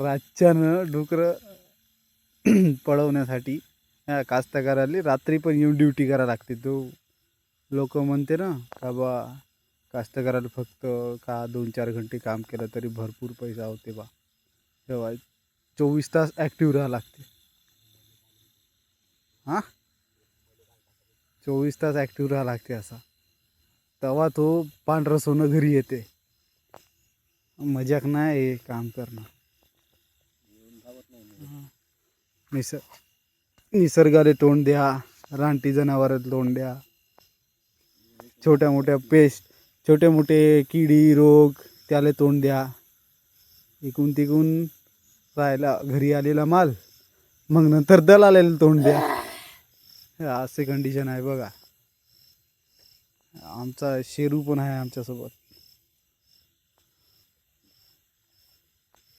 रातच्यानं डुकरं पळवण्यासाठी कास्तकाराला रात्री पण येऊन ड्युटी करायला लागते. तो लोक म्हणते ना का बा कास्तकाराला फक्त का 2-4 घंटे काम केलं तरी भरपूर पैसा होते बा, तेव्हा 24 तास ॲक्टिव्ह राहावं लागते. हां 24 तास ॲक्टिव्ह राहावं लागते असा, तेव्हा तो पांढरं सोनं घरी येते. मजाक नाही हे काम करणं. निसर्गाला तोंड द्या, रानटी जनावराला तोंड द्या, छोट्या मोठ्या पेस्ट, छोटे मोठे किडी रोग त्याला तोंड द्या. इकून तिकून राहायला घरी आलेला माल, मग नंतर दलालाला तोंड द्या. असे कंडिशन आहे बघा. आमचा शेरू पण आहे आमच्यासोबत.